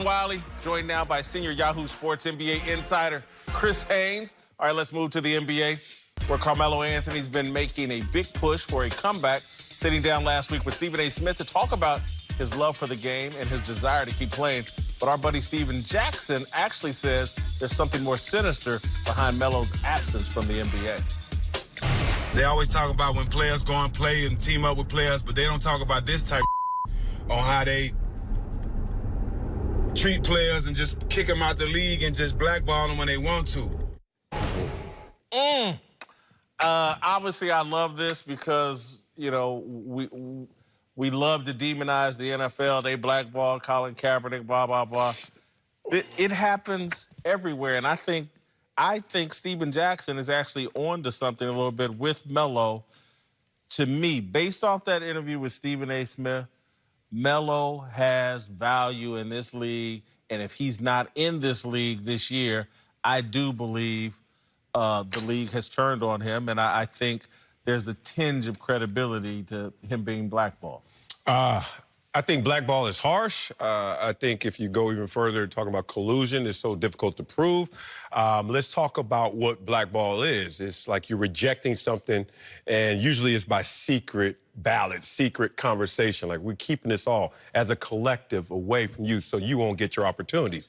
Wiley, joined now by senior Yahoo Sports NBA insider Chris Haynes. All right, let's move to the NBA, where Carmelo Anthony's been making a big push for a comeback, sitting down last week with Stephen A. Smith to talk about his love for the game and his desire to keep playing. But our buddy Steven Jackson actually says there's something more sinister behind Melo's absence from the NBA. They always talk about when players go and play and team up with players, but they don't talk about this type of on how they treat players and just kick them out the league and just blackball them when they want to. Obviously, I love this because, you know, we love to demonize the NFL. They blackball Colin Kaepernick, blah, blah, blah. It happens everywhere, and I think Steven Jackson is actually on to something a little bit with Melo. To me, based off that interview with Stephen A. Smith, Melo has value in this league, and if he's not in this league this year, I do believe the league has turned on him, and I think there's a tinge of credibility to him being blackballed. I think blackball is harsh. I think if you go even further, talking about collusion is so difficult to prove. Let's talk about what blackball is. It's like you're rejecting something, and usually it's by secret ballot, secret conversation. Like, we're keeping this all as a collective away from you so you won't get your opportunities.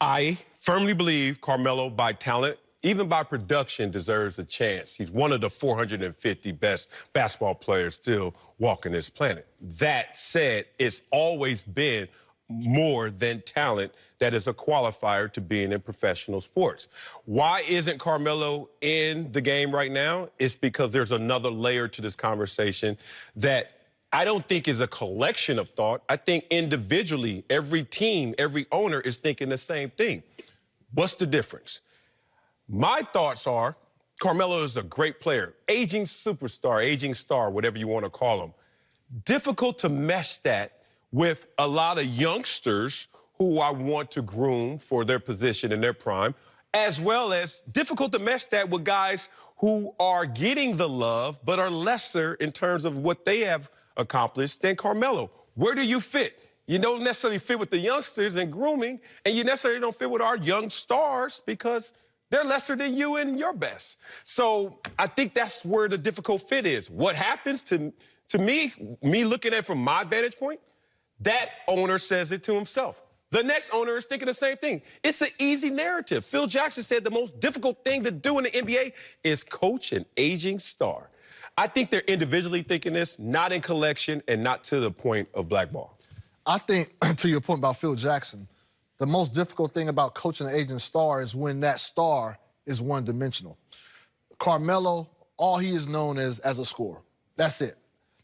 I firmly believe Carmelo, by talent, even by production, deserves a chance. He's one of the 450 best basketball players still walking this planet. That said, it's always been more than talent that is a qualifier to being in professional sports. Why isn't Carmelo in the game right now? It's because there's another layer to this conversation that I don't think is a collection of thought. I think individually, every team, every owner is thinking the same thing. What's the difference? My thoughts are Carmelo is a great player, aging superstar, aging star, whatever you want to call him. Difficult to mesh that with a lot of youngsters who I want to groom for their position in their prime, as well as difficult to mesh that with guys who are getting the love but are lesser in terms of what they have accomplished than Carmelo. Where do you fit? You don't necessarily fit with the youngsters in grooming, and you necessarily don't fit with our young stars because they're lesser than you and your best. So I think that's where the difficult fit is. What happens to me looking at it from my vantage point, that owner says it to himself. The next owner is thinking the same thing. It's an easy narrative. Phil Jackson said the most difficult thing to do in the NBA is coach an aging star. I think they're individually thinking this, not in collection and not to the point of blackball. I think, to your point about Phil Jackson, the most difficult thing about coaching an aging star is when that star is one-dimensional. Carmelo, all he is known as a scorer. That's it.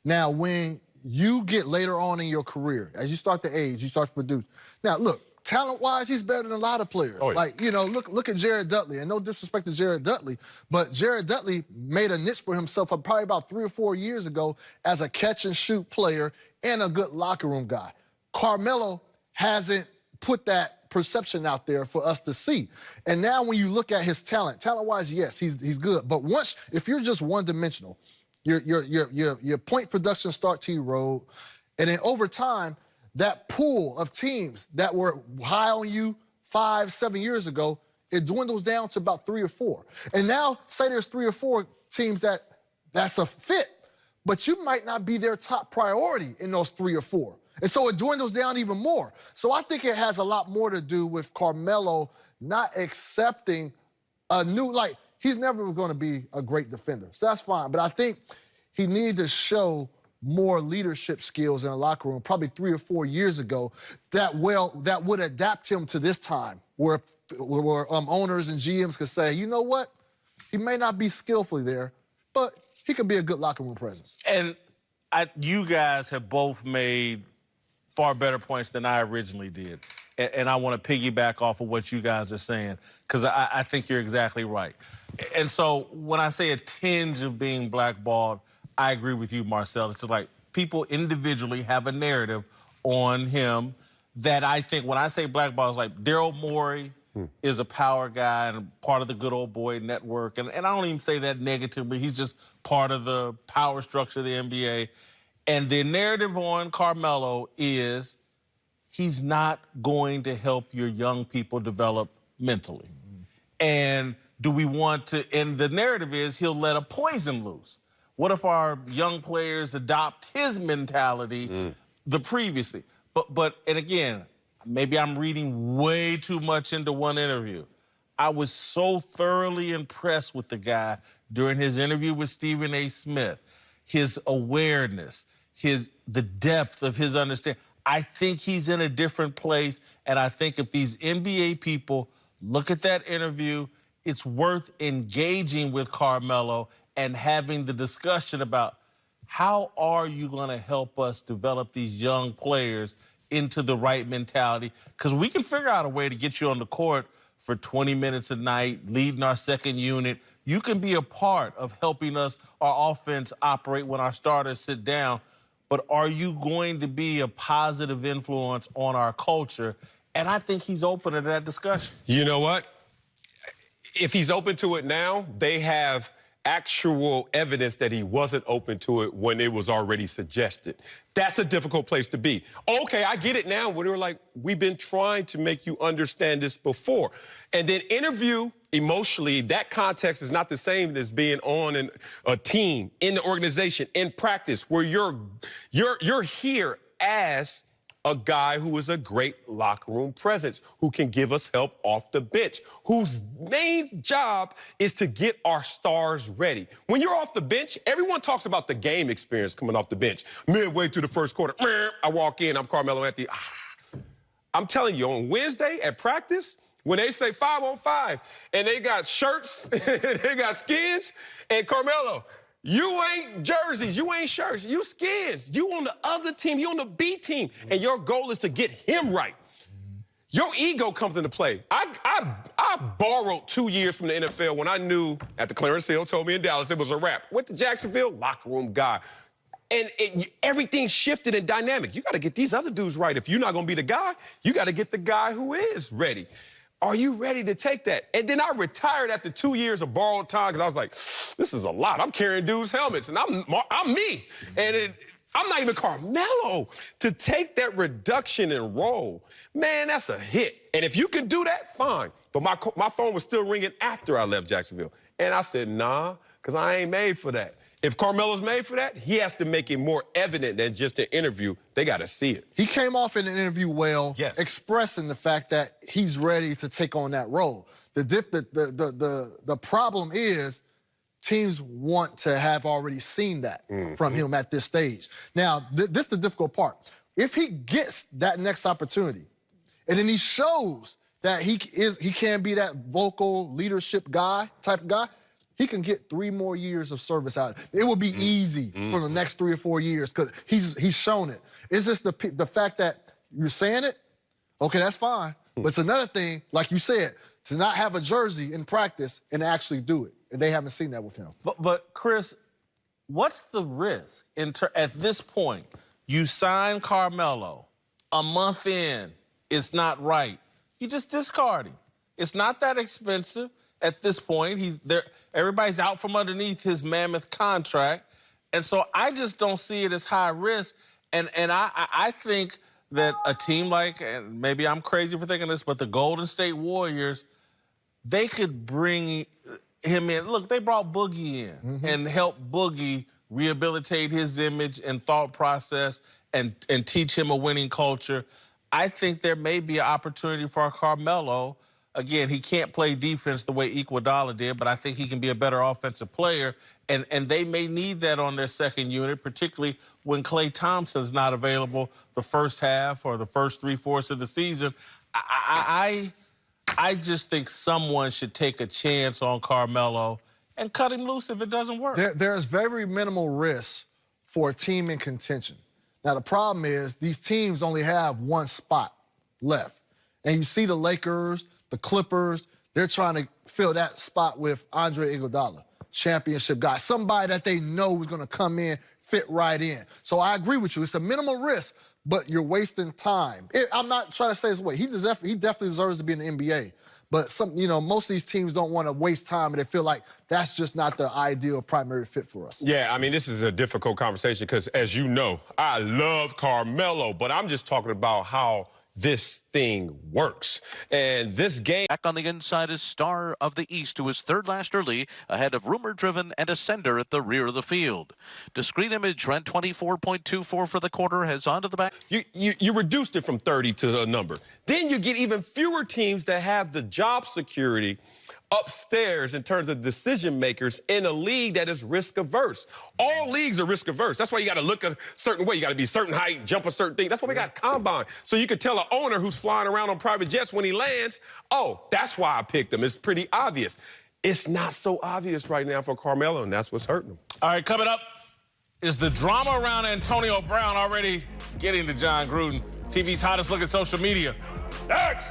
Now, when you get later on in your career, as you start to age, you start to produce. Now, look, talent-wise, he's better than a lot of players. Oh, yeah. Like, you know, look at Jared Dudley. And no disrespect to Jared Dudley, but Jared Dudley made a niche for himself probably about 3 or 4 years ago as a catch-and-shoot player and a good locker room guy. Carmelo hasn't put that perception out there for us to see. And now when you look at his talent-wise, yes, he's good. But once, if you're just one-dimensional, your point production start to erode, and then over time, that pool of teams that were high on you 5, 7 years ago, it dwindles down to about 3 or 4. And now, say there's 3 or 4 teams that's a fit, but you might not be their top priority in those 3 or 4. And so it dwindles down even more. So I think it has a lot more to do with Carmelo not accepting a new, like, he's never going to be a great defender. So that's fine. But I think he needed to show more leadership skills in the locker room probably 3 or 4 years ago that would adapt him to this time where owners and GMs could say, you know what? He may not be skillfully there, but he could be a good locker room presence. And you guys have both made far better points than I originally did. And I want to piggyback off of what you guys are saying, because I think you're exactly right. And so when I say a tinge of being blackballed, I agree with you, Marcel. It's just like people individually have a narrative on him that I think when I say blackball, it's like Daryl Morey is a power guy and part of the good old boy network. And I don't even say that negatively. He's just part of the power structure of the NBA. And the narrative on Carmelo is he's not going to help your young people develop mentally. And do we want to, and the narrative is he'll let a poison loose. What if our young players adopt his mentality the previously? But and again, maybe I'm reading way too much into one interview. I was so thoroughly impressed with the guy during his interview with Stephen A. Smith. His awareness, the depth of his understanding. I think he's in a different place, and I think if these NBA people look at that interview, it's worth engaging with Carmelo and having the discussion about how are you going to help us develop these young players into the right mentality? Because we can figure out a way to get you on the court for 20 minutes a night, leading our second unit. You can be a part of helping us, our offense, operate when our starters sit down. But are you going to be a positive influence on our culture? And I think he's open to that discussion. You know what? If he's open to it now, they have actual evidence that he wasn't open to it when it was already suggested. That's a difficult place to be. Okay, I get it now. When they were like, we've been trying to make you understand this before. And then interview emotionally, that context is not the same as being on a team, in the organization, in practice, where you're here as a guy who is a great locker room presence, who can give us help off the bench, whose main job is to get our stars ready. When you're off the bench, everyone talks about the game experience coming off the bench. Midway through the first quarter, I walk in, I'm Carmelo Anthony. I'm telling you, on Wednesday at practice, when they say 5-on-5, and they got shirts, they got skins, and Carmelo, you ain't jerseys, you ain't shirts, you skins. You on the other team, you on the B team, and your goal is to get him right. Your ego comes into play. I borrowed 2 years from the NFL when I knew, after Clarence Hill told me in Dallas it was a wrap. Went to Jacksonville, locker room guy. And everything shifted in dynamic. You got to get these other dudes right. If you're not going to be the guy, you got to get the guy who is ready. Are you ready to take that? And then I retired after 2 years of borrowed time because I was like, this is a lot. I'm carrying dudes' helmets, and I'm me. And I'm not even Carmelo. To take that reduction in role, man, that's a hit. And if you can do that, fine. But my phone was still ringing after I left Jacksonville. And I said, nah, because I ain't made for that. If Carmelo's made for that, he has to make it more evident than just an interview. They got to see it. He came off in an interview well, yes, expressing the fact that he's ready to take on that role. The problem is teams want to have already seen that from him at this stage. Now, this is the difficult part. If he gets that next opportunity, and then he shows that he can be that vocal leadership guy, type of guy, he can get 3 more years of service out. It will be easy for the next 3 or 4 years because he's shown it. It's just the fact that you're saying it, okay, that's fine. But it's another thing, like you said, to not have a jersey in practice and actually do it. And they haven't seen that with him. But Chris, what's the risk at this point? You sign Carmelo, a month in, it's not right. You just discard him. It's not that expensive. At this point, he's there. Everybody's out from underneath his mammoth contract. And so I just don't see it as high risk. And I think that a team like, and maybe I'm crazy for thinking this, but the Golden State Warriors, they could bring him in. Look, they brought Boogie in and helped Boogie rehabilitate his image and thought process and teach him a winning culture. I think there may be an opportunity for Carmelo. Again, he can't play defense the way Iguodala did, but I think he can be a better offensive player. And they may need that on their second unit, particularly when Klay Thompson's not available the first half or the first 3/4 of the season. I just think someone should take a chance on Carmelo and cut him loose if it doesn't work. There's very minimal risk for a team in contention. Now, the problem is these teams only have one spot left. And you see the Lakers, the Clippers, they're trying to fill that spot with Andre Iguodala, championship guy, somebody that they know is going to come in, fit right in. So I agree with you. It's a minimal risk, but you're wasting time. I'm not trying to say it's way. He definitely deserves to be in the NBA. But most of these teams don't want to waste time, and they feel like that's just not the ideal primary fit for us. Yeah, I mean, this is a difficult conversation because, as you know, I love Carmelo, but I'm just talking about how this thing works. And this game. Back on the inside is Star of the East, who is third last early, ahead of Rumor Driven and Ascender at the rear of the field. Discrete Image ran 24.24 for the quarter, has on to the back. You reduced it from 30 to a number. Then you get even fewer teams that have the job security upstairs in terms of decision makers in a league that is risk averse. All leagues are risk averse. That's why you got to look a certain way. You got to be certain height, jump a certain thing. That's why we got combine. So you could tell an owner who's flying around on private jets when he lands, oh, that's why I picked him. It's pretty obvious. It's not so obvious right now for Carmelo, and that's what's hurting him. All right, coming up is the drama around Antonio Brown already getting to John Gruden, TV's hottest look at social media. Next!